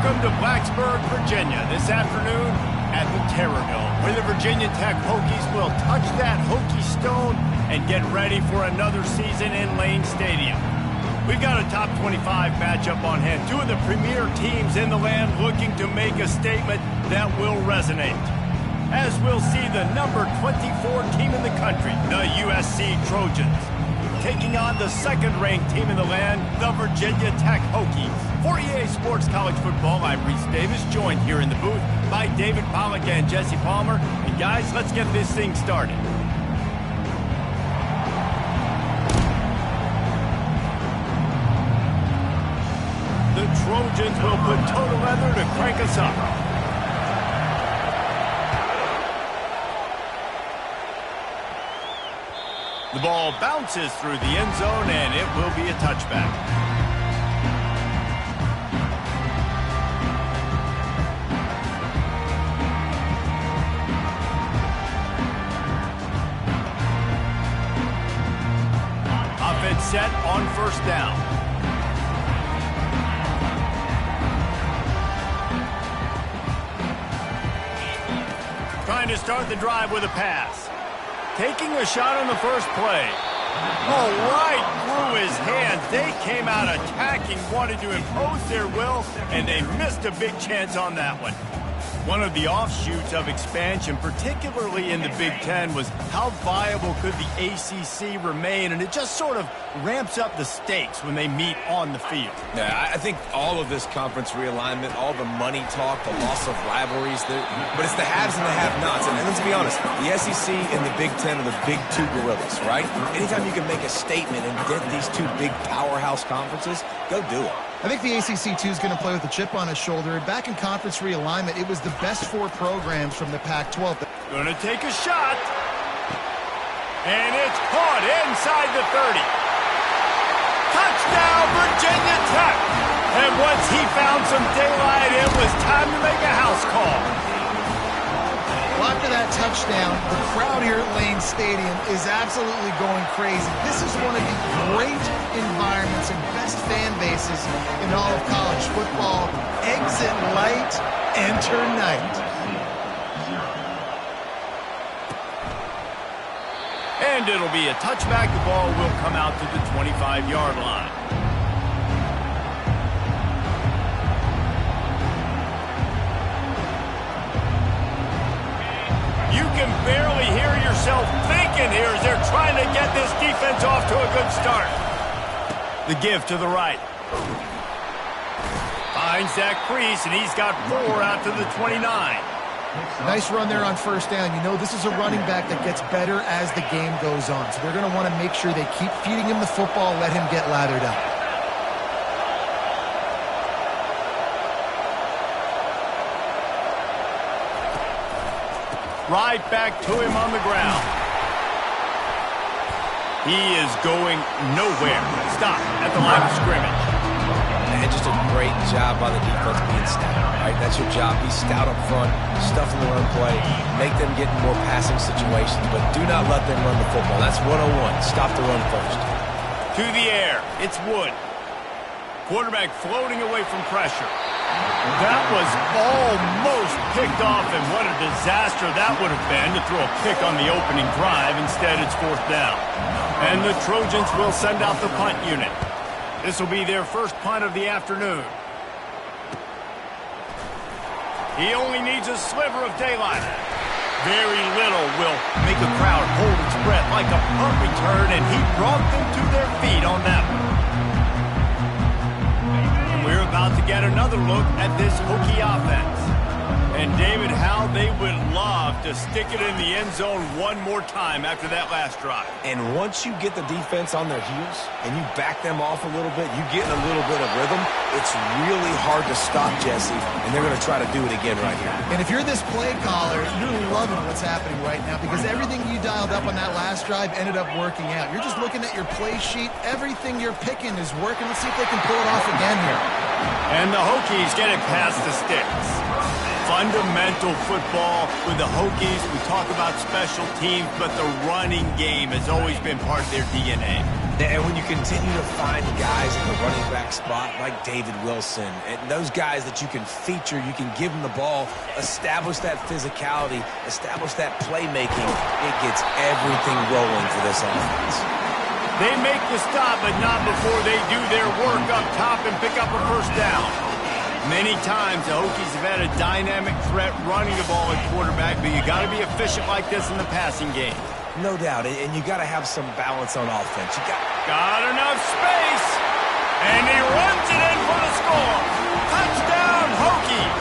Welcome to Blacksburg, Virginia, this afternoon at the Terrorville, where the Virginia Tech Hokies will touch that Hokie stone and get ready for another season in Lane Stadium. We've got a top 25 matchup on hand. Two of the premier teams in the land looking to make a statement that will resonate. As we'll see the number 24 team in the country, the USC Trojans, taking on the second-ranked team in the land, the Virginia Tech Hokies. For EA Sports College Football, I'm Reese Davis, joined here in the booth by David Pollack and Jesse Palmer. And guys, let's get this thing started. The Trojans will put total leather to crank us up. The ball bounces through the end zone, and it will be a touchback. Offense set on first down. Trying to start the drive with a pass. Taking a shot on the first play. Oh, right through his hands. They came out attacking, wanted to impose their will, and they missed a big chance on that one. One of the offshoots of expansion, particularly in the Big Ten, was how viable could the ACC remain, and it just sort of ramps up the stakes when they meet on the field. Yeah, I think all of this conference realignment, all the money talk, the loss of rivalries, but it's the haves and the have-nots. And let's be honest, the SEC and the Big Ten are the big two gorillas, right? Anytime you can make a statement and get these two big powerhouse conferences, go do it. I think the ACC, too, is going to play with a chip on his shoulder. Back in conference realignment, it was the best four programs from the Pac-12. Going to take a shot. And it's caught inside the 30. Touchdown, Virginia Tech. And once he found some daylight, it was time to make a house call. Well, after that touchdown, the crowd here at Lane Stadium is absolutely going crazy. This is one of the great environments and best fan bases in all of college football. Exit light, enter night. And it'll be a touchback. The ball will come out to the 25-yard line. You can barely hear yourself thinking here as they're trying to get this defense off to a good start. The give to the right. Finds Zach Priest, and he's got 4 out to the 29. Nice run there on first down. You know, this is a running back that gets better as the game goes on. So they're going to want to make sure they keep feeding him the football, let him get lathered up. Right back to him on the ground. He is going nowhere. Stop at the line of scrimmage. And just a great job by the defense being stout, right? That's your job. Be stout up front, stuff in the run play, make them get in more passing situations, but do not let them run the football. That's 101. Stop the run first. To the air. It's Wood. Quarterback floating away from pressure. That was almost picked off, and what a disaster that would have been to throw a pick on the opening drive. Instead, it's fourth down. And the Trojans will send out the punt unit. This will be their first punt of the afternoon. He only needs a sliver of daylight. Very little will make a crowd hold its breath like a punt return, and he brought them to their feet on that one. We're about to get another look at this Hokie offense. And, David, how they would love to stick it in the end zone one more time after that last drive. And once you get the defense on their heels and you back them off a little bit, you get in a little bit of rhythm, it's really hard to stop, Jesse, and they're going to try to do it again right here. And if you're this play caller, you're loving what's happening right now because everything you dialed up on that last drive ended up working out. You're just looking at your play sheet. Everything you're picking is working. Let's see if they can pull it off again here. And the Hokies get it past the sticks. Fundamental football with the Hokies. We talk about special teams, but the running game has always been part of their DNA. And when you continue to find guys at the running back spot like David Wilson, and those guys that you can feature, you can give them the ball, establish that physicality, establish that playmaking, it gets everything rolling for this offense. They make the stop, but not before they do their work up top and pick up a first down. Many times the Hokies have had a dynamic threat running the ball at quarterback, but you got to be efficient like this in the passing game. No doubt, and you got to have some balance on offense. You got enough space, and he runs it in for the score. Touchdown, Hokies!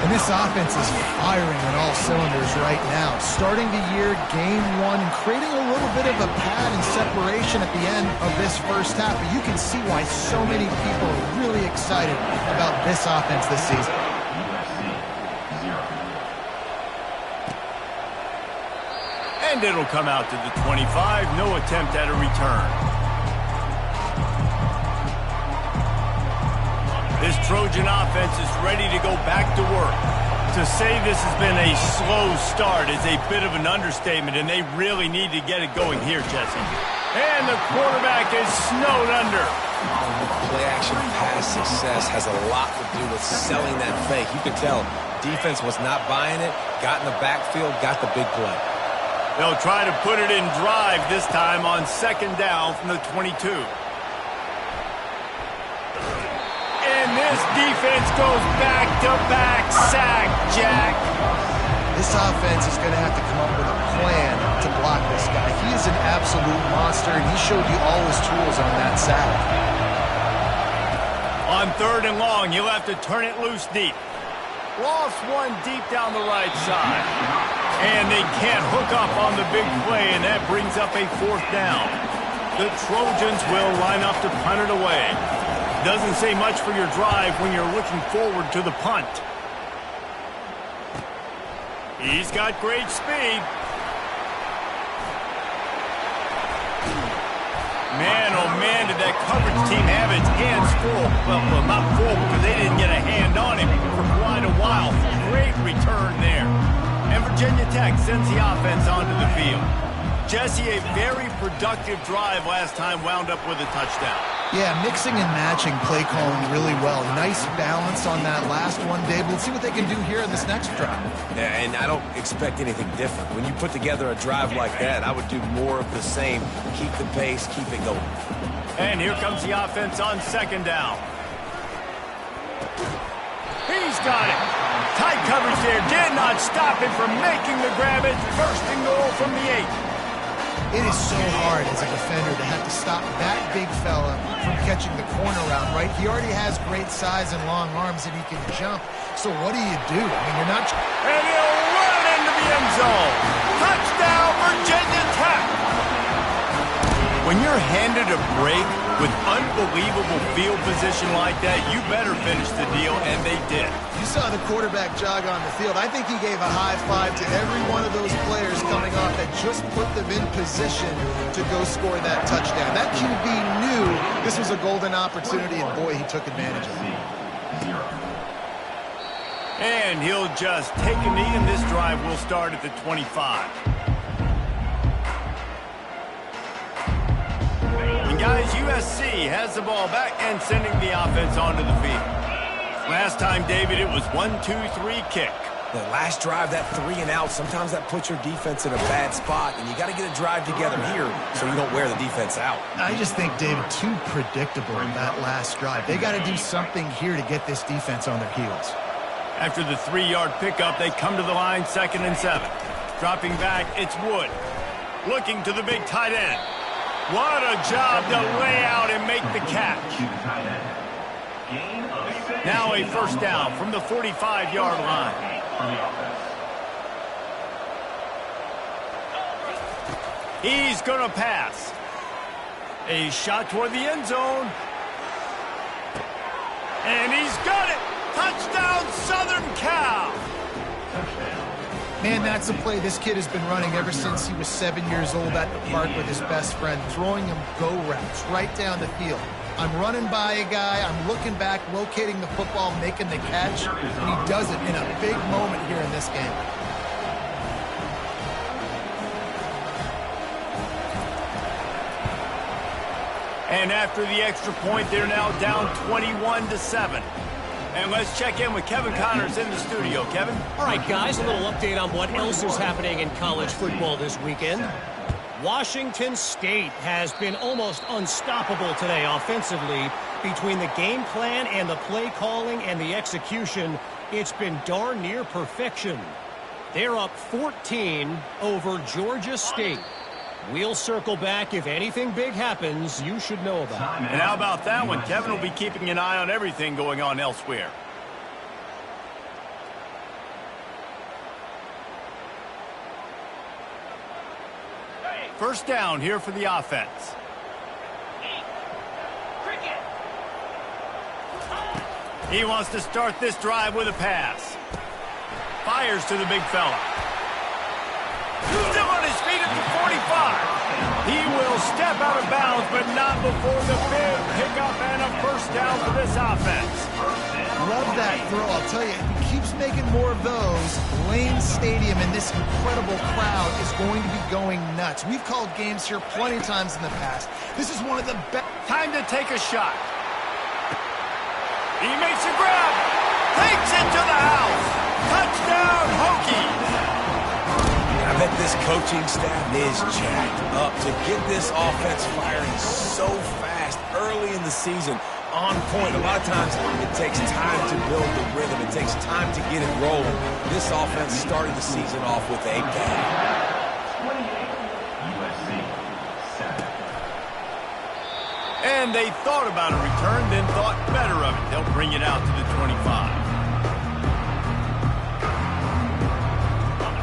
And this offense is firing on all cylinders right now. Starting the year, game one, and creating a little bit of a pad and separation at the end of this first half. But you can see why so many people are really excited about this offense this season. And it'll come out to the 25. No attempt at a return. This Trojan offense is ready to go back to work. To say this has been a slow start is a bit of an understatement, and they really need to get it going here, Jesse. And the quarterback is snowed under. Play-action pass success has a lot to do with selling that fake. You can tell defense was not buying it, got in the backfield, got the big play. They'll try to put it in drive this time on second down from the 22. And this defense goes back-to-back sack, Jack. This offense is going to have to come up with a plan to block this guy. He is an absolute monster, and he showed you all his tools on that sack. On third and long, you'll have to turn it loose deep. Lost one deep down the right side. And they can't hook up on the big play, and that brings up a fourth down. The Trojans will line up to punt it away. Doesn't say much for your drive when you're looking forward to the punt. He's got great speed. Man, oh man, did that coverage team have its hands full. Well, not full because they didn't get a hand on him for quite a while. Great return there. And Virginia Tech sends the offense onto the field. Jesse, a very productive drive last time, wound up with a touchdown. Yeah, mixing and matching play calling really well. Nice balance on that last one, Dave. We'll see what they can do here in this next drive. Yeah, and I don't expect anything different. When you put together a drive like that, I would do more of the same. Keep the pace, keep it going. And here comes the offense on second down. He's got it. Tight coverage there. Did not stop him from making the grab. It's first and goal from the 8. It is so hard as a defender to have to stop that big fella from catching the corner route, right? He already has great size and long arms, and he can jump. So what do you do? I mean, you're not... And he'll run it into the end zone. Touchdown, Virginia Tech. When you're handed a break with unbelievable field position like that, you better finish the deal, and they did. You saw the quarterback jog on the field. I think he gave a high five to every one of those players coming off that just put them in position to go score that touchdown. That QB knew this was a golden opportunity, and boy, he took advantage of it. And he'll just take a knee, and this drive will start at the 25. And guys, USC has the ball back and sending the offense onto the field. Last time, David, it was 1-2-3 kick. The last drive, that 3 and out, sometimes that puts your defense in a bad spot, and you got to get a drive together here so you don't wear the defense out. I just think, David, too predictable in that last drive. They got to do something here to get this defense on their heels. After the 3-yard pickup, they come to the line, 2nd and 7. Dropping back, it's Wood. Looking to the big tight end. What a job to lay out and make the catch. Now a first down from the 45-yard line. He's going to pass. A shot toward the end zone. And he's got it. Touchdown, Southern Cal. Man, that's a play this kid has been running ever since he was 7 years old at the park with his best friend, throwing him go routes right down the field. I'm running by a guy, I'm looking back, locating the football, making the catch, and he does it in a big moment here in this game. And after the extra point, they're now down 21-7. And let's check in with Kevin Connors in the studio. Kevin? All right, guys, a little update on what else is happening in college football this weekend. Washington State has been almost unstoppable today offensively. Between the game plan and the play calling and the execution, it's been darn near perfection. They're up 14 over Georgia State. We'll circle back. If anything big happens, you should know about it. And how about that one? Kevin will be keeping an eye on everything going on elsewhere. First down here for the offense. He wants to start this drive with a pass. Fires to the big fella. Still on his feet at the 45. He will step out of bounds, but not before the big pickup and a first down for this offense. Love that throw. I'll tell you, if he keeps making more of those, Lane Stadium and this incredible crowd is going to be going nuts. We've called games here plenty of times in the past. This is one of the best. Time to take a shot. He makes a grab. Takes it to the house. Touchdown, Hokies. I bet this coaching staff is jacked up to get this offense firing so fast early in the season. On point. A lot of times it takes time to build the rhythm. It takes time to get it rolling. This offense started the season off with a bang. And they thought about a return, then thought better of it. They'll bring it out to the 25.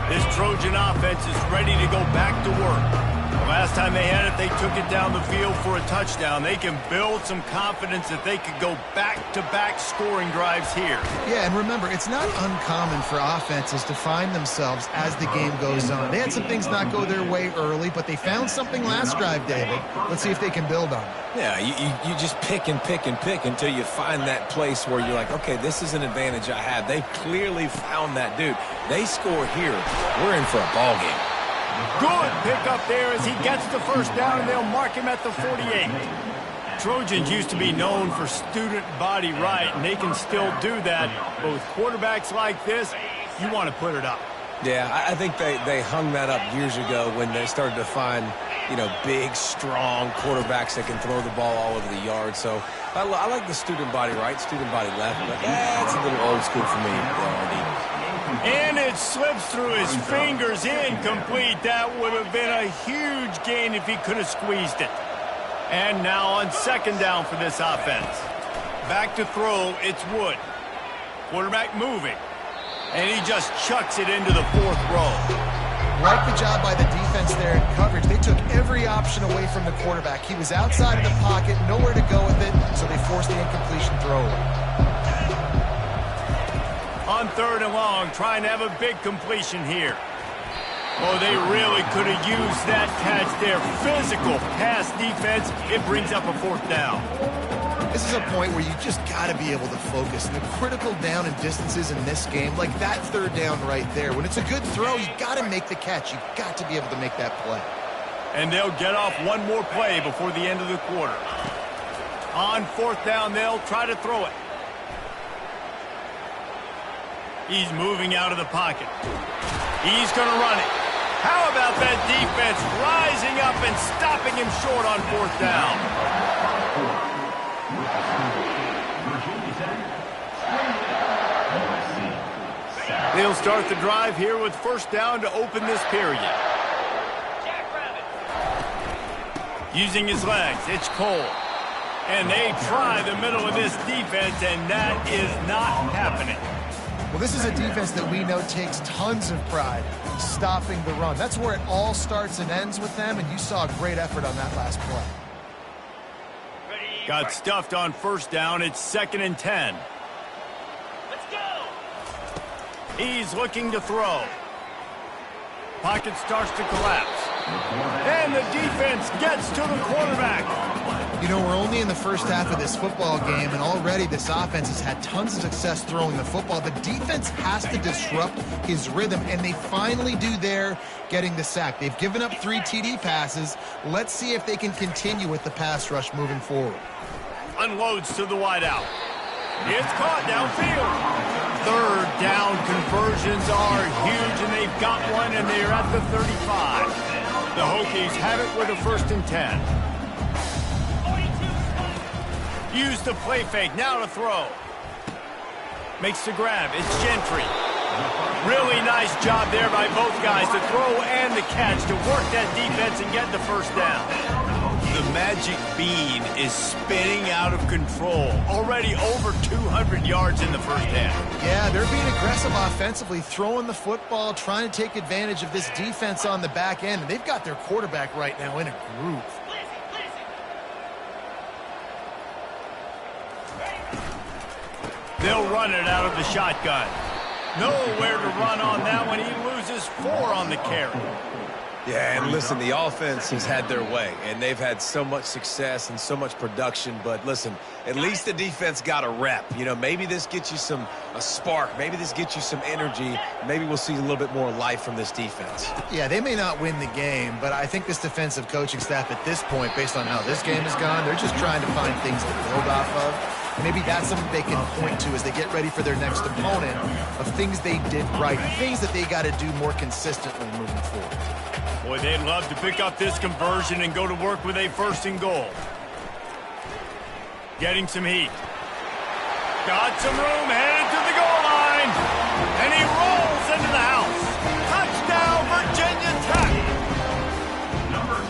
This Trojan offense is ready to go back to work. The last time they had it, they took it down the field for a touchdown. They can build some confidence that they could go back-to-back scoring drives here. Yeah, and remember, it's not uncommon for offenses to find themselves as the game goes on. They had some things not go their way early, but they found something last drive, David. Let's see if they can build on it. Yeah, you just pick and pick and pick until you find that place where you're like, okay, this is an advantage I have. They clearly found that dude. They score here. We're in for a ball game. Good pickup there as he gets the first down, and they'll mark him at the 48. Trojans used to be known for student body right, and they can still do that. But with quarterbacks like this, you want to put it up. Yeah, I think they hung that up years ago when they started to find, big, strong quarterbacks that can throw the ball all over the yard. So I like the student body right, student body left, but that's a little old school for me, And it slips through his fingers, incomplete. That would have been a huge gain if he could have squeezed it. And now on second down for this offense. Back to throw, it's Wood. Quarterback moving. And he just chucks it into the fourth row. Like the job by the defense there in coverage. They took every option away from the quarterback. He was outside of the pocket, nowhere to go with it, so they forced the incompletion throw away. On third and long, trying to have a big completion here. Oh, they really could have used that catch there. Physical pass defense. It brings up a fourth down. This is a point where you just got to be able to focus. The critical down and distances in this game, like that third down right there. When it's a good throw, you got to make the catch. You got to be able to make that play. And they'll get off one more play before the end of the quarter. On fourth down, they'll try to throw it. He's moving out of the pocket. He's going to run it. How about that defense rising up and stopping him short on fourth down? They'll start the drive here with first down to open this period. Using his legs, it's Cole. And they try the middle of this defense, and that is not happening. Well, this is a defense that we know takes tons of pride stopping the run. That's where it all starts and ends with them, and you saw a great effort on that last play. Got stuffed on first down. It's 2nd and 10. Let's go! He's looking to throw. Pocket starts to collapse. And the defense gets to the quarterback. You know, we're only in the first half of this football game, and already this offense has had tons of success throwing the football. The defense has to disrupt his rhythm, and they finally do there, getting the sack. They've given up 3 TD passes. Let's see if they can continue with the pass rush moving forward. Unloads to the wideout. It's caught downfield. Third down conversions are huge, and they've got one, and they're at the 35. The Hokies have it with a 1st and 10. Use the play fake, now to throw. Makes the grab, it's Gentry. Really nice job there by both guys, the throw and the catch, to work that defense and get the 1st down. The magic bean is spinning out of control. Already over 200 yards in the 1st half. Yeah, they're being aggressive offensively, throwing the football, trying to take advantage of this defense on the back end. And they've got their quarterback right now in a groove. They'll run it out of the shotgun. Nowhere to run on that one. He loses 4 on the carry. Yeah, and listen, the offense has had their way, and they've had so much success and so much production. But listen, at least the defense got a rep. You know, maybe this gets you a spark. Maybe this gets you some energy. Maybe we'll see a little bit more life from this defense. Yeah, they may not win the game, but I think this defensive coaching staff at this point, based on how this game has gone, they're just trying to find things to build off of. Maybe that's something they can point to as they get ready for their next opponent, of things they did right, things that they got to do more consistently moving forward. Boy, they'd love to pick up this conversion and go to work with a 1st and goal. Getting some heat. Got some room, headed to the goal line. And he rolls into the house. Touchdown, Virginia Tech.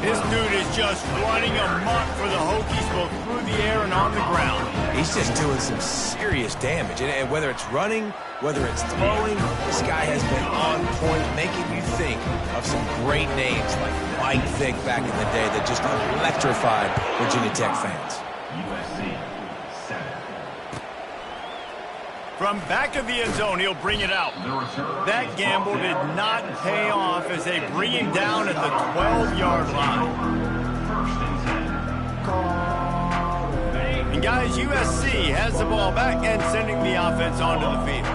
This dude is just running amok for the Hokies, both through the air and on the ground. He's just doing some serious damage. And whether it's running, whether it's throwing, this guy has been on point, making you think of some great names like Mike Vick back in the day that just electrified Virginia Tech fans. From back of the end zone, he'll bring it out. That gamble did not pay off as they bring him down at the 12-yard line. And guys, USC has the ball back and sending the offense onto the field.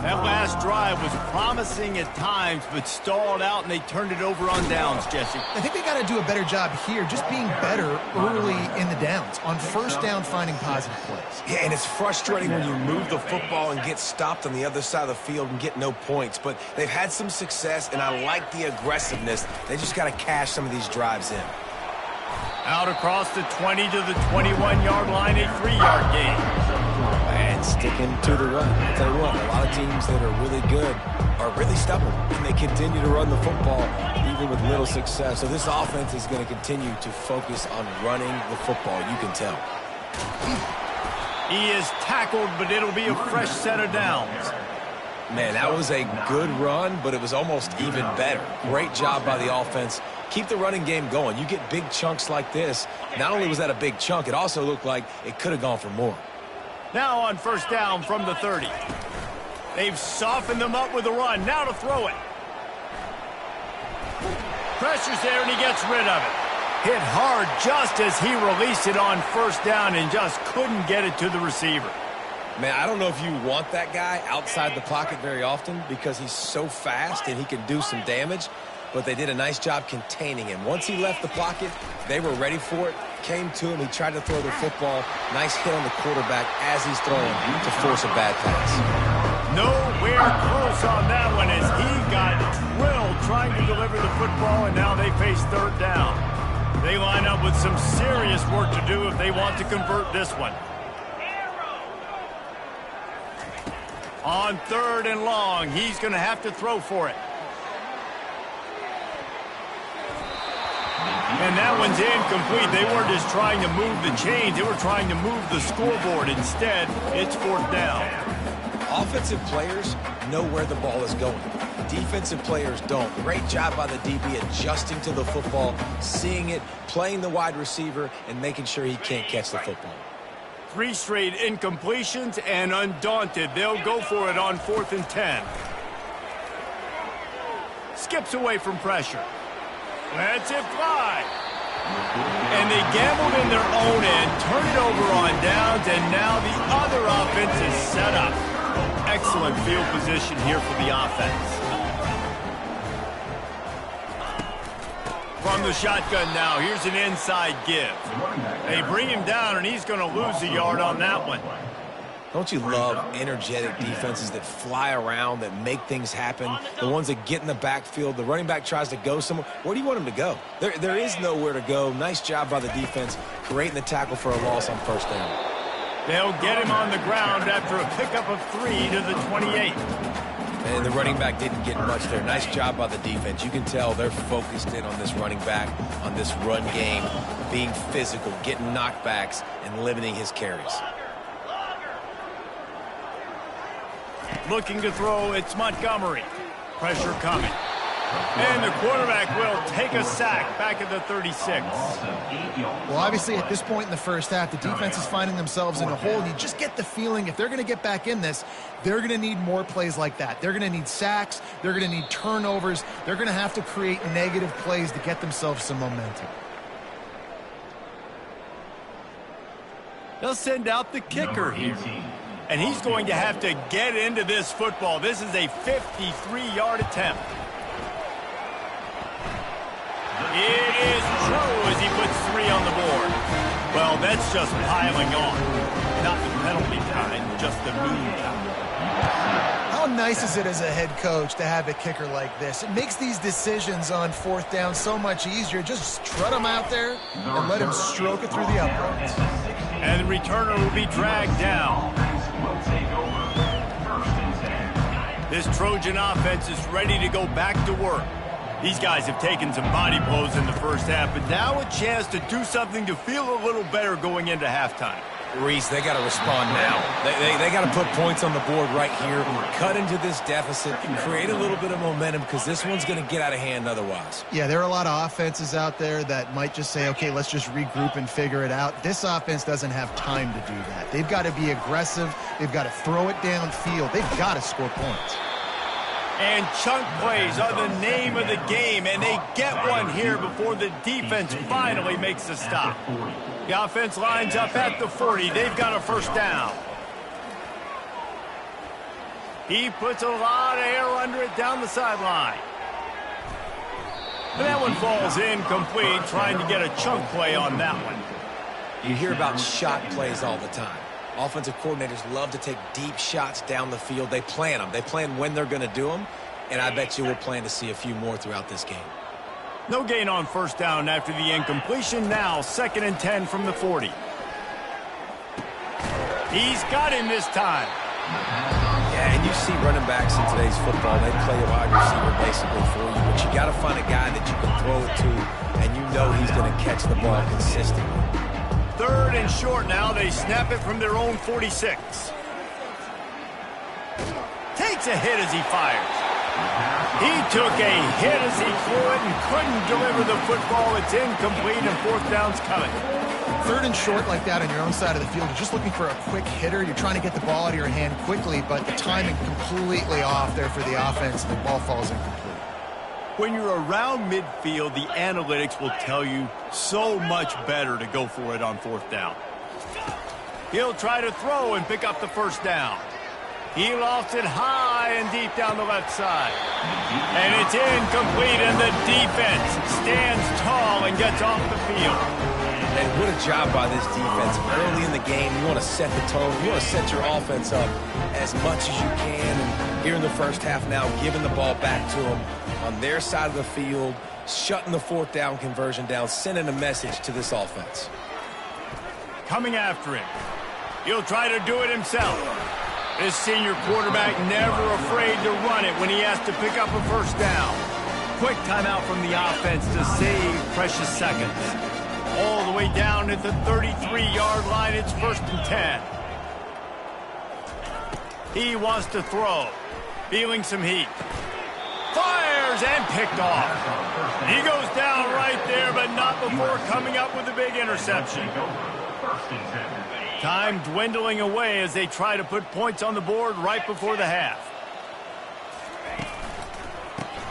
That last drive was promising at times, but stalled out, and they turned it over on downs, Jesse. I think they got to do a better job here, just being better early in the downs, on 1st down, finding positive plays. Yeah, and it's frustrating when you move the football and get stopped on the other side of the field and get no points. But they've had some success, and I like the aggressiveness. They just got to cash some of these drives in. Out across the 20 to the 21-yard line, a 3-yard gain. And sticking to the run. I'll tell you what, a lot of teams that are really good are really stubborn, and they continue to run the football even with little success. So this offense is going to continue to focus on running the football, you can tell. He is tackled, but it'll be a fresh set of downs. Man, that was a good run, but it was almost even better. Great job by the offense. Keep the running game going. You get big chunks like this. Not only was that a big chunk, it also looked like it could have gone for more. Now on 1st down from the 30. They've softened them up with a run. Now to throw it. Pressure's there, and he gets rid of it. Hit hard just as he released it on 1st down and just couldn't get it to the receiver. Man, I don't know if you want that guy outside the pocket very often because he's so fast and he can do some damage, but they did a nice job containing him. Once he left the pocket, they were ready for it, came to him, he tried to throw the football. Nice hit on the quarterback as he's throwing to force a bad pass. Nowhere close on that one as he got drilled trying to deliver the football, and now they face 3rd down. They line up with some serious work to do if they want to convert this one. On 3rd and long, he's going to have to throw for it. And that one's incomplete. They weren't just trying to move the chains. They were trying to move the scoreboard. Instead, it's 4th down. Offensive players know where the ball is going. Defensive players don't. Great job by the DB adjusting to the football, seeing it, playing the wide receiver, and making sure he can't catch the football. 3 straight incompletions, and undaunted, they'll go for it on 4th and 10. Skips away from pressure. Lets it fly. And they gambled in their own end, turn it over on downs, and now the other offense is set up. Excellent field position here for the offense. From the shotgun now, here's an inside give. They bring him down, and he's going to lose a yard on that one. Don't you love energetic defenses that fly around, that make things happen? The ones that get in the backfield, the running back tries to go somewhere. Where do you want him to go? There is nowhere to go. Nice job by the defense creating the tackle for a loss on first down. They'll get him on the ground after a pickup of 3 to the 28. And the running back didn't get much there. Nice job by the defense. You can tell they're focused in on this running back, on this run game, being physical, getting knockbacks, and limiting his carries. Looking to throw, it's Montgomery. Pressure coming. And the quarterback will take a sack back at the 36. Well, obviously, at this point in the first half, the defense is finding themselves in a hole. And you just get the feeling if they're going to get back in this, they're going to need more plays like that. They're going to need sacks. They're going to need turnovers. They're going to have to create negative plays to get themselves some momentum. They'll send out the kicker here. And he's going to have to get into this football. This is a 53-yard attempt. It is true as he puts 3 on the board. Well, that's just piling on. Not the penalty kind, just the mean kind. How nice is it as a head coach to have a kicker like this? It makes these decisions on fourth down so much easier. Just strut him out there and let him stroke it through the uprights. And the returner will be dragged down. This Trojan offense is ready to go back to work. These guys have taken some body blows in the first half, but now a chance to do something to feel a little better going into halftime. Reese, they got to respond now. They got to put points on the board right here, cut into this deficit, create a little bit of momentum because this one's going to get out of hand otherwise. Yeah, there are a lot of offenses out there that might just say, okay, let's just regroup and figure it out. This offense doesn't have time to do that. They've got to be aggressive. They've got to throw it downfield. They've got to score points. And chunk plays are the name of the game, and they get one here before the defense finally makes a stop. The offense lines up at the 40. They've got a first down. He puts a lot of air under it down the sideline. And that one falls incomplete, trying to get a chunk play on that one. You hear about shot plays all the time. Offensive coordinators love to take deep shots down the field. They plan them. They plan when they're going to do them, and I bet you we'll plan to see a few more throughout this game. No gain on first down after the incompletion. Now 2nd and 10 from the 40. He's got him this time. Yeah, and you see running backs in today's football, they play a wide receiver basically for you, but you got to find a guy that you can throw it to, and you know he's going to catch the ball consistently. 3rd and short now. They snap it from their own 46. Takes a hit as he fires. He took a hit as he threw it and couldn't deliver the football. It's incomplete and 4th down's coming. 3rd and short like that on your own side of the field. You're just looking for a quick hitter. You're trying to get the ball out of your hand quickly, but the timing completely off there for the offense. The ball falls incomplete. When you're around midfield, the analytics will tell you so much better to go for it on 4th down. He'll try to throw and pick up the first down. He lofts it high and deep down the left side. And it's incomplete, and the defense stands tall and gets off the field. And what a job by this defense. Early in the game, you want to set the tone. You want to set your offense up as much as you can. And here in the first half now, giving the ball back to them on their side of the field, shutting the 4th down conversion down, sending a message to this offense. Coming after him. He'll try to do it himself. This senior quarterback never afraid to run it when he has to pick up a first down. Quick timeout from the offense to save precious seconds. All the way down at the 33-yard line, it's 1st and 10. He wants to throw. Feeling some heat. Fires and picked off. He goes down right there, but not before coming up with a big interception. Time dwindling away as they try to put points on the board right before the half.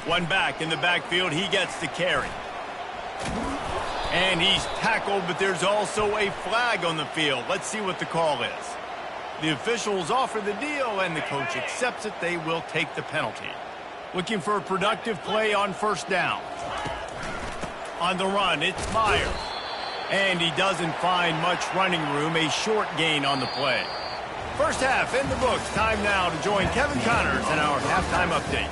One back in the backfield. He gets the carry. And he's tackled, but there's also a flag on the field. Let's see what the call is. The officials offer the deal, and the coach accepts it. They will take the penalty. Looking for a productive play on first down. On the run, it's Myers. And he doesn't find much running room, a short gain on the play. First half in the books. Time now to join Kevin Connors in our halftime update.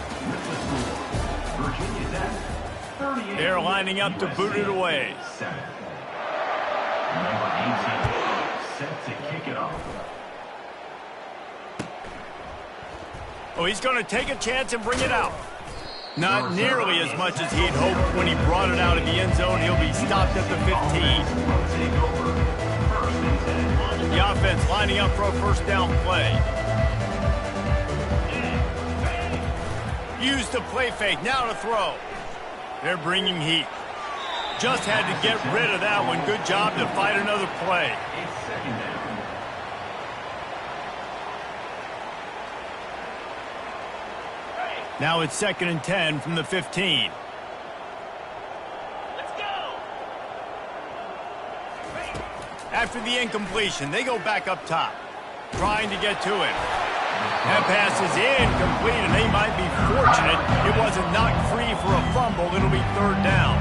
They're lining up to boot it away. Number 18, set to kick it off. Oh, he's going to take a chance and bring it out. Not nearly as much as he'd hoped when he brought it out of the end zone. He'll be stopped at the 15. The offense lining up for a first down play. Use the play fake. Now to throw. They're bringing heat. Just had to get rid of that one. Good job to fight another play. Now it's 2nd and 10 from the 15. Let's go! After the incompletion, they go back up top, trying to get to it. That pass is incomplete, and they might be fortunate it wasn't knocked free for a fumble. It'll be 3rd down.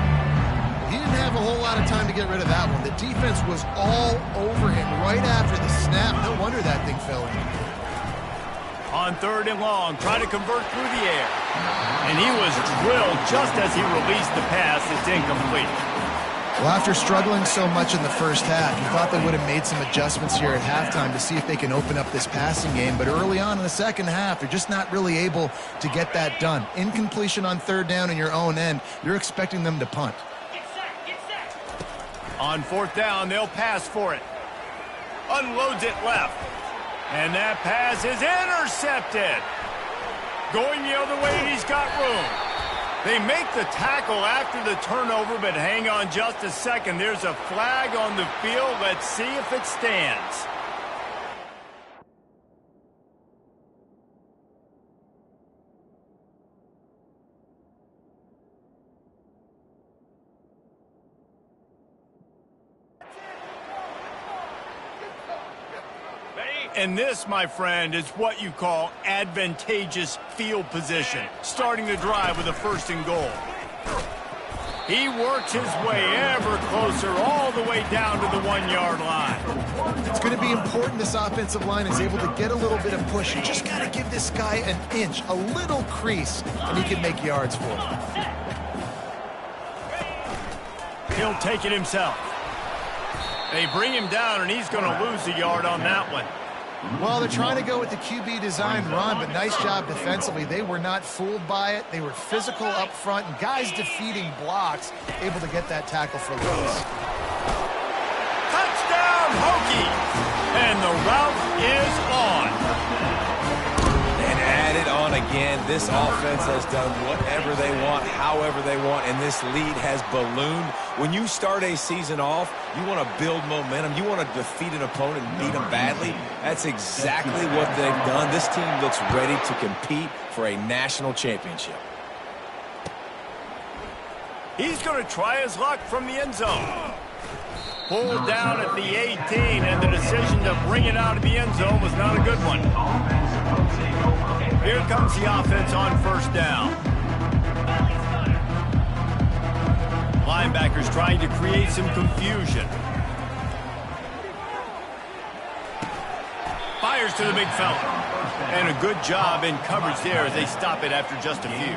He didn't have a whole lot of time to get rid of that one. The defense was all over him right after the snap. No wonder that thing fell in. On 3rd and long, trying to convert through the air. And he was drilled just as he released the pass. It's incomplete. Well, after struggling so much in the first half, you thought they would have made some adjustments here at halftime to see if they can open up this passing game. But early on in the second half, they're just not really able to get that done. Incompletion on 3rd down in your own end, you're expecting them to punt. Get set. On 4th down, they'll pass for it. Unloads it left. And that pass is intercepted. Going the other way, and he's got room. They make the tackle after the turnover, but hang on just a second. There's a flag on the field. Let's see if it stands. And this, my friend, is what you call advantageous field position. Starting the drive with a 1st and goal. He works his way ever closer all the way down to the 1-yard line. It's going to be important this offensive line is able to get a little bit of push. You just got to give this guy an inch, a little crease, and he can make yards for him. He'll take it himself. They bring him down, and he's going to lose a yard on that one. Well, they're trying to go with the QB design run, but nice job defensively. They were not fooled by it. They were physical up front, and guys defeating blocks, able to get that tackle for loss. Touchdown, Hokies! And the route is on. And add it on again. This offense has done whatever they want, however they want, and this lead has ballooned. When you start a season off, you want to build momentum. You want to defeat an opponent and beat them badly. That's exactly what they've done. This team looks ready to compete for a national championship. He's going to try his luck from the end zone. Pulled down at the 18, and the decision to bring it out of the end zone was not a good one. Here comes the offense on 1st down. Linebackers trying to create some confusion. Fires to the big fella. And a good job in coverage there as they stop it after just a few.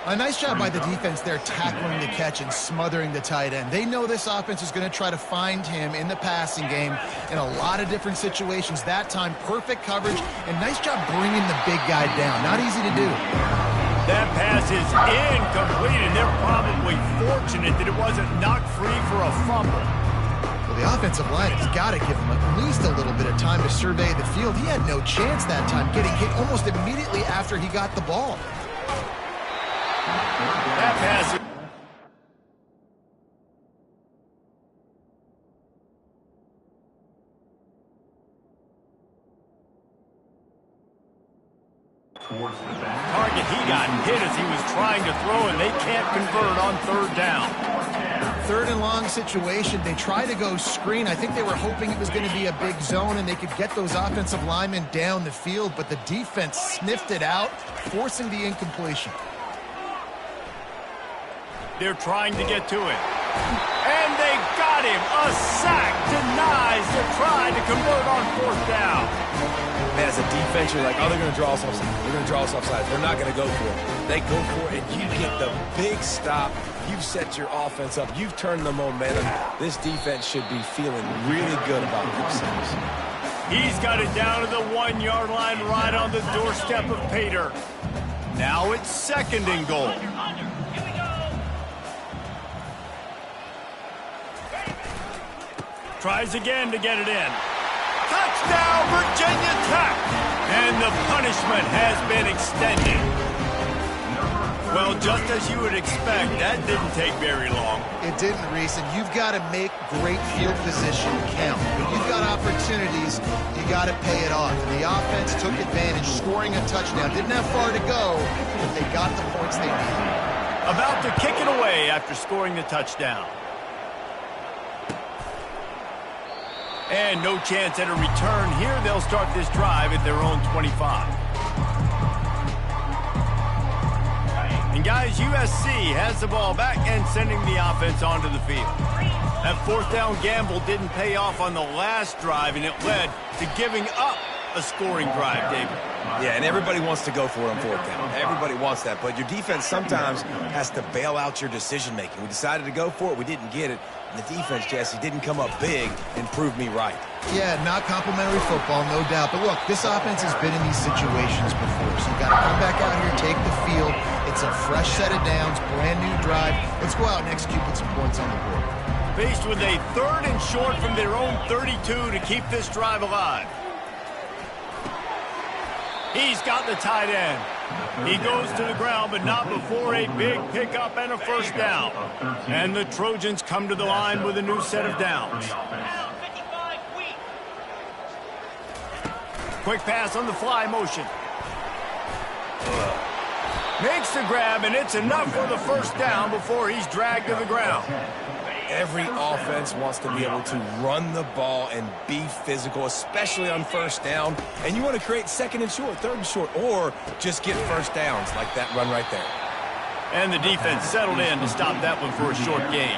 A nice job by the defense there tackling the catch and smothering the tight end. They know this offense is going to try to find him in the passing game in a lot of different situations. That time, perfect coverage, and nice job bringing the big guy down. Not easy to do. That pass is incomplete, and they're probably fortunate that it wasn't knocked free for a fumble. Well, the offensive line has got to give him at least a little bit of time to survey the field. He had no chance that time, getting hit almost immediately after he got the ball. That pass. Target, he got hit as he was trying to throw, and they can't convert on 3rd down. Third and long situation. They try to go screen. I think they were hoping it was going to be a big zone and they could get those offensive linemen down the field, but the defense sniffed it out, forcing the incompletion. They're trying to get to it. And they got him. A sack denies the try to convert on fourth down. Man, as a defense, you're like, oh, they're going to draw us offside. They're going to draw us offside. They're not going to go for it. They go for it, and you get the big stop. You've set your offense up. You've turned the momentum. This defense should be feeling really good about themselves. He's got it down to the 1-yard line right on the doorstep of Pater. Now it's second and goal. Tries again to get it in. Touchdown, Virginia Tech! And the punishment has been extended. Well, just as you would expect, that didn't take very long. It didn't, Reese, and you've got to make great field position count. When you've got opportunities, you got to pay it off. And the offense took advantage, scoring a touchdown. Didn't have far to go, but they got the points they needed. About to kick it away after scoring the touchdown. And no chance at a return here. They'll start this drive at their own 25. And guys, USC has the ball back and sending the offense onto the field. That fourth down gamble didn't pay off on the last drive, and it led to giving up a scoring drive, David. Yeah, and everybody wants to go for it on fourth down. Everybody wants that, but your defense sometimes has to bail out your decision-making. We decided to go for it. We didn't get it. And the defense, Jesse, didn't come up big and prove me right. Yeah, not complimentary football, no doubt. But look, this offense has been in these situations before, so you've got to come back out here, take the field. It's a fresh set of downs, brand new drive. Let's go out and execute with some points on the board. Faced with a third and short from their own 32 to keep this drive alive. He's got the tight end. He goes to the ground, but not before a big pickup and a first down. And the Trojans come to the line with a new set of downs. Quick pass on the fly motion. Makes the grab, and it's enough for the first down before he's dragged to the ground. Every offense wants to be able to run the ball and be physical, especially on first down. And you want to create second and short, third and short, or just get first downs like that run right there. And the defense settled in to stop that one for a short gain.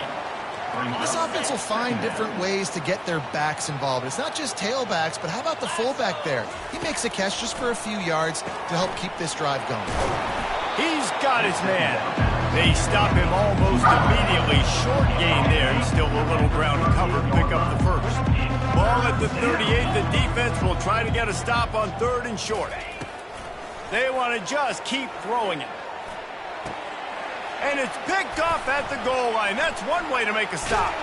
This offense will find different ways to get their backs involved. It's not just tailbacks, but how about the fullback there? He makes a catch just for a few yards to help keep this drive going. He's got his man. They stop him almost immediately. Short gain there, and still a little ground to cover to pick up the first. Ball at the 38. The defense will try to get a stop on third and short. They want to just keep throwing it. And it's picked off at the goal line. That's one way to make a stop.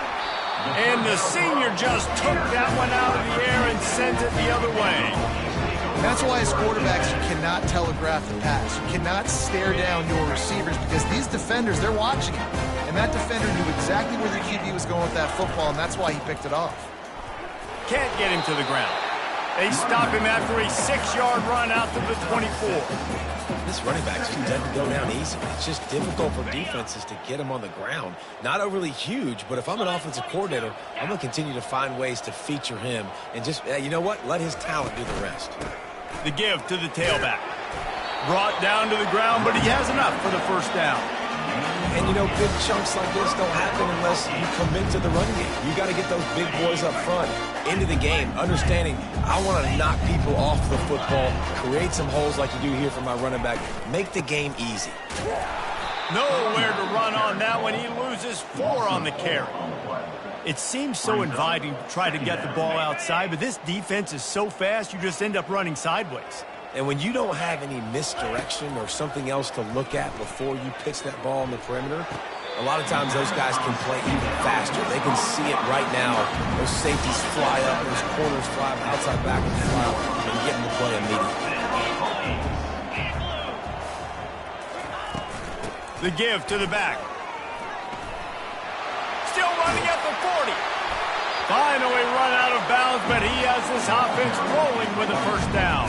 And the senior just took that one out of the air and sends it the other way. That's why as quarterbacks, you cannot telegraph the pass. You cannot stare down your receivers because these defenders, they're watching him. And that defender knew exactly where the QB was going with that football, and that's why he picked it off. Can't get him to the ground. They stop him after a 6-yard run out to the 24. This running back just doesn't go down easy. It's just difficult for defenses to get him on the ground. Not overly huge, but if I'm an offensive coordinator, I'm going to continue to find ways to feature him and just, you know what, let his talent do the rest. The give to the tailback. Brought down to the ground, but he has enough for the first down. And, you know, big chunks like this don't happen unless you commit to the running game. You got to get those big boys up front into the game, understanding I want to knock people off the football, create some holes like you do here for my running back, make the game easy. Nowhere to run on that one. He loses 4 on the carry. It seems so inviting to try to get the ball outside, but this defense is so fast, you just end up running sideways. And when you don't have any misdirection or something else to look at before you pitch that ball on the perimeter, a lot of times those guys can play even faster. They can see it right now. Those safeties fly up, those corners fly up, outside backers fly up, and get in the play immediately. The give to the back. Still running at the 40. Finally run out of bounds, but he has this offense rolling with a first down.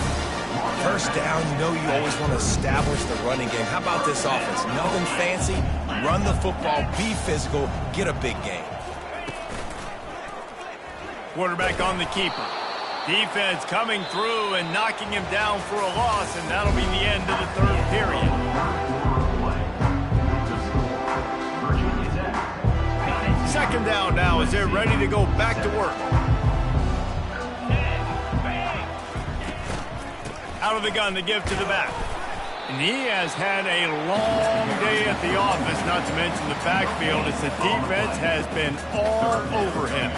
First down, you know you always want to establish the running game. How about this offense? Nothing fancy. Run the football, be physical, get a big gain. Quarterback on the keeper. Defense coming through and knocking him down for a loss, and that'll be the end of the third period. Second down now as they're ready to go back to work. Out of the gun to give to the back. And he has had a long day at the office, not to mention the backfield, as the defense has been all over him.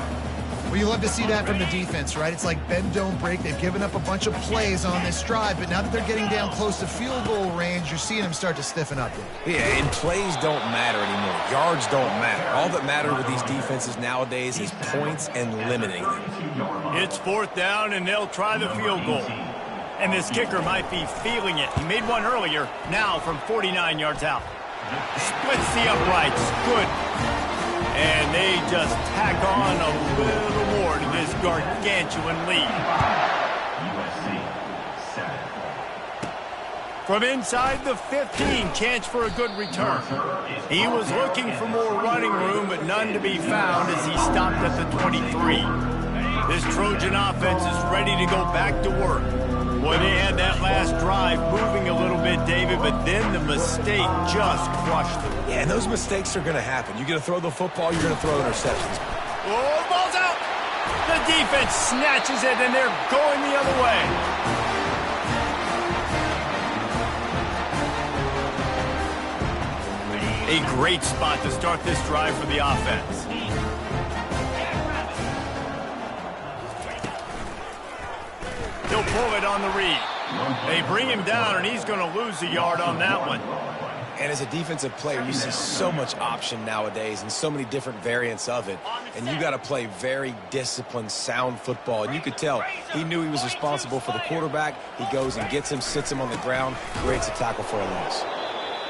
Well, you love to see that from the defense, right? It's like bend, don't break. They've given up a bunch of plays on this drive, but now that they're getting down close to field goal range, you're seeing them start to stiffen up. Yeah, and plays don't matter anymore. Yards don't matter. All that matters with these defenses nowadays is points and limiting them. It's fourth down, and they'll try the field goal. And this kicker might be feeling it. He made one earlier, now from 49 yards out. Splits the uprights. Good. And they just tack on a little more to this gargantuan lead. From inside the 15, chance for a good return. He was looking for more running room, but none to be found as he stopped at the 23. This Trojan offense is ready to go back to work. Boy, they had that last drive moving a little bit, David, but then the mistake just crushed them. Yeah, and those mistakes are going to happen. You're going to throw the football, you're going to throw interceptions. Oh, the ball's out! The defense snatches it, and they're going the other way. A great spot to start this drive for the offense. He'll pull it on the read. They bring him down, and he's going to lose a yard on that one. And as a defensive player, you see so much option nowadays and so many different variants of it. And you got to play very disciplined, sound football. And you could tell he knew he was responsible for the quarterback. He goes and gets him, sits him on the ground, creates a tackle for a loss.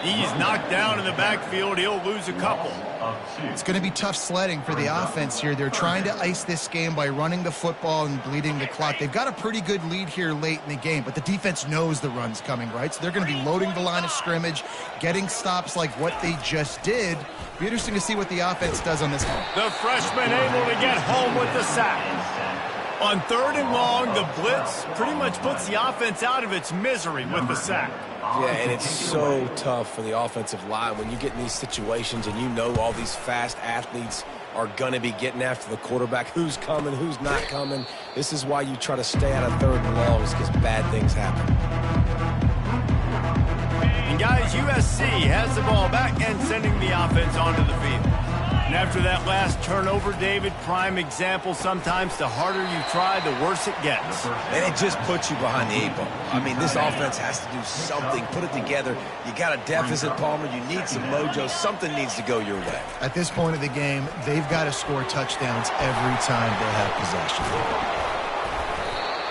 He's knocked down in the backfield. He'll lose a couple. It's going to be tough sledding for the offense here. They're trying to ice this game by running the football and bleeding the clock. They've got a pretty good lead here late in the game, but the defense knows the run's coming, right? So they're going to be loading the line of scrimmage, getting stops like what they just did. Be interesting to see what the offense does on this one. The freshman able to get home with the sack. On third and long, the blitz pretty much puts the offense out of its misery with the sack. Yeah, and it's so tough for the offensive line when you get in these situations and you know all these fast athletes are going to be getting after the quarterback. Who's coming, who's not coming. This is why you try to stay out of third and longs, because bad things happen. And guys, USC has the ball back and sending the offense onto the field. And after that last turnover, David, prime example, sometimes the harder you try, the worse it gets. And it just puts you behind the 8 ball. I mean, this offense has to do something, put it together. You got a deficit, Palmer. You need some mojo. Something needs to go your way. At this point of the game, they've got to score touchdowns every time they have possession.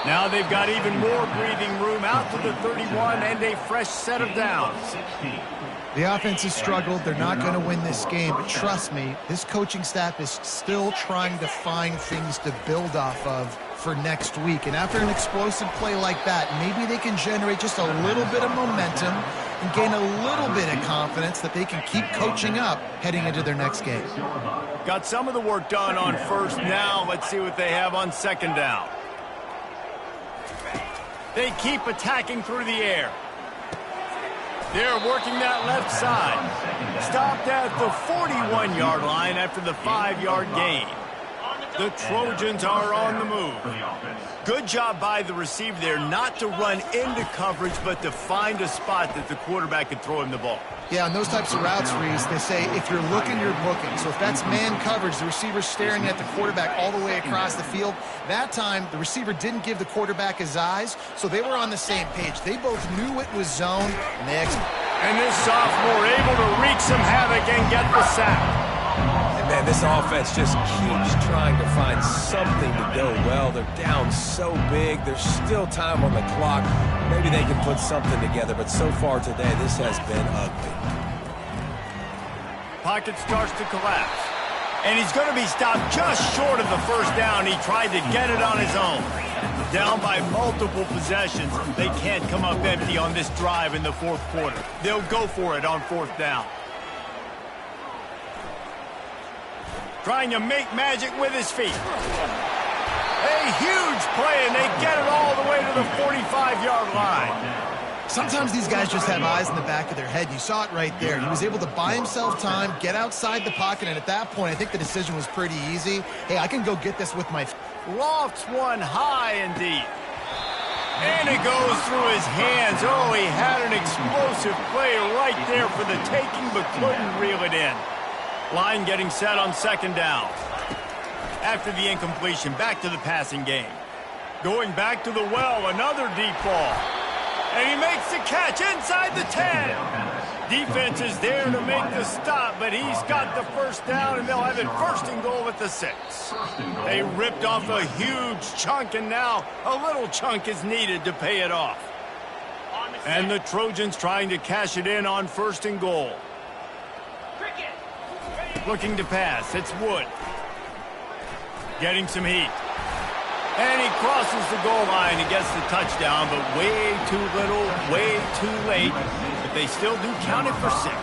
Now they've got even more breathing room out to the 31 and a fresh set of downs. The offense has struggled. They're not going to win this game, but trust me, this coaching staff is still trying to find things to build off of for next week. And after an explosive play like that, maybe they can generate just a little bit of momentum and gain a little bit of confidence that they can keep coaching up heading into their next game. Got some of the work done on first. Now let's see what they have on second down. They keep attacking through the air. They're working that left side. Stopped at the 41-yard line after the 5-yard gain. The Trojans are on the move. Good job by the receiver there not to run into coverage, but to find a spot that the quarterback could throw him the ball. Yeah, on those types of routes, Reese, they say if you're looking, you're booking. So if that's man coverage, the receiver's staring at the quarterback all the way across the field. That time, the receiver didn't give the quarterback his eyes, so they were on the same page. They both knew it was zone, and they executed. And this sophomore able to wreak some havoc and get the sack. And man, this offense just keeps trying to find something to go well. They're down so big. There's still time on the clock. Maybe they can put something together, but so far today, this has been ugly. Pocket starts to collapse. And he's going to be stopped just short of the first down. He tried to get it on his own. Down by multiple possessions, they can't come up empty on this drive in the fourth quarter. They'll go for it on fourth down. Trying to make magic with his feet. A huge play, and they get it all the way to the 45-yard line. Sometimes these guys just have eyes in the back of their head. You saw it right there. He was able to buy himself time, get outside the pocket, and at that point, I think the decision was pretty easy. Hey, I can go get this with my... Lofts one high and deep. And it goes through his hands. Oh, he had an explosive play right there for the taking, but couldn't reel it in. Line getting set on second down. After the incompletion, back to the passing game. Going back to the well, another deep ball. And he makes the catch inside the 10. Defense is there to make the stop, but he's got the first down, and they'll have it first and goal at the 6. They ripped off a huge chunk, and now a little chunk is needed to pay it off. And the Trojans trying to cash it in on first and goal. Looking to pass. It's Wood. Getting some heat. And he crosses the goal line and gets the touchdown, but way too little, way too late. But they still do count it for 6.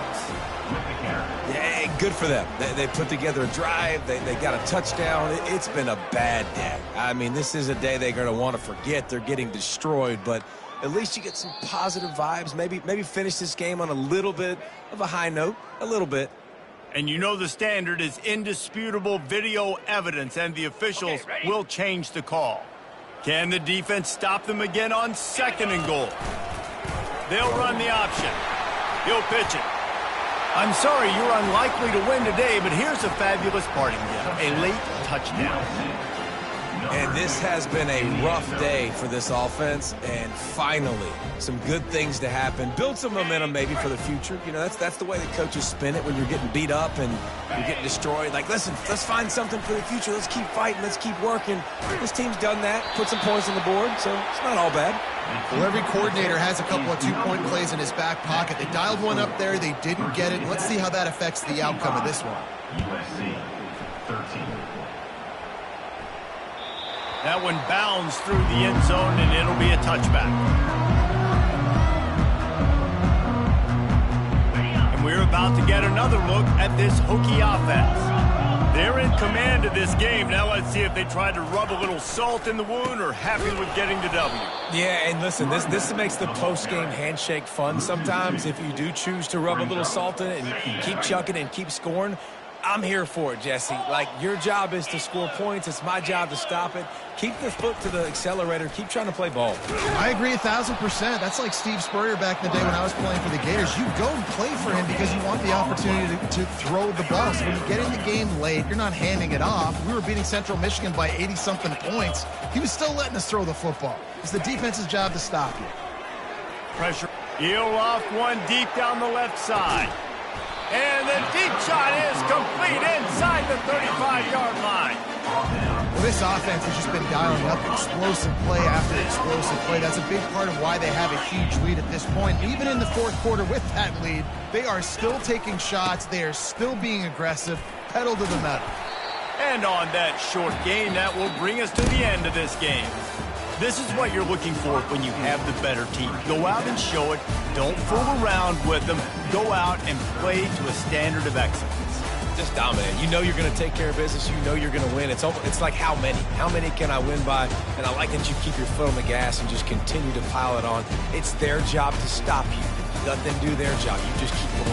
Yeah, good for them. They put together a drive. They got a touchdown. It's been a bad day. I mean, this is a day they're going to want to forget. They're getting destroyed, but at least you get some positive vibes. Maybe finish this game on a little bit of a high note, a little bit. And you know the standard is indisputable video evidence, and the officials will change the call. Can the defense stop them again on second and goal? They'll run the option. He'll pitch it. I'm sorry, you're unlikely to win today, but here's a fabulous parting gift, a late touchdown. And this has been a rough day for this offense, and finally, some good things to happen. Build some momentum maybe for the future. You know, that's the way the coaches spin it when you're getting beat up and you're getting destroyed. Like, listen, let's find something for the future. Let's keep fighting. Let's keep working. This team's done that, put some points on the board, so it's not all bad. Well, every coordinator has a couple of two-point plays in his back pocket. They dialed one up there. They didn't get it. Let's see how that affects the outcome of this one. USC 13. That one bounds through the end zone, and it'll be a touchback. And we're about to get another look at this Hokie offense. They're in command of this game. Now let's see if they try to rub a little salt in the wound or happy with getting the W. Yeah, and listen, this makes the post-game handshake fun sometimes. If you do choose to rub a little salt in it and keep chucking and keep scoring, I'm here for it, Jesse. Like, your job is to score points. It's my job to stop it. Keep the foot to the accelerator. Keep trying to play ball. I agree 1,000%. That's like Steve Spurrier back in the day when I was playing for the Gators. You go and play for him because you want the opportunity to throw the ball. So when you get in the game late, you're not handing it off. We were beating Central Michigan by 80-something points. He was still letting us throw the football. It's the defense's job to stop you. Pressure. He'll off one deep down the left side. And the deep shot is complete inside the 35-yard line. Well, this offense has just been dialing up explosive play after explosive play. That's a big part of why they have a huge lead at this point. Even in the fourth quarter with that lead, they are still taking shots. They are still being aggressive, pedal to the metal. And on that short gain, that will bring us to the end of this game. This is what you're looking for when you have the better team. Go out and show it. Don't fool around with them. Go out and play to a standard of excellence. Just dominate. You know you're going to take care of business. You know you're going to win. It's like how many? How many can I win by? And I like that you keep your foot on the gas and just continue to pile it on. It's their job to stop you. Let them do their job. You just keep going.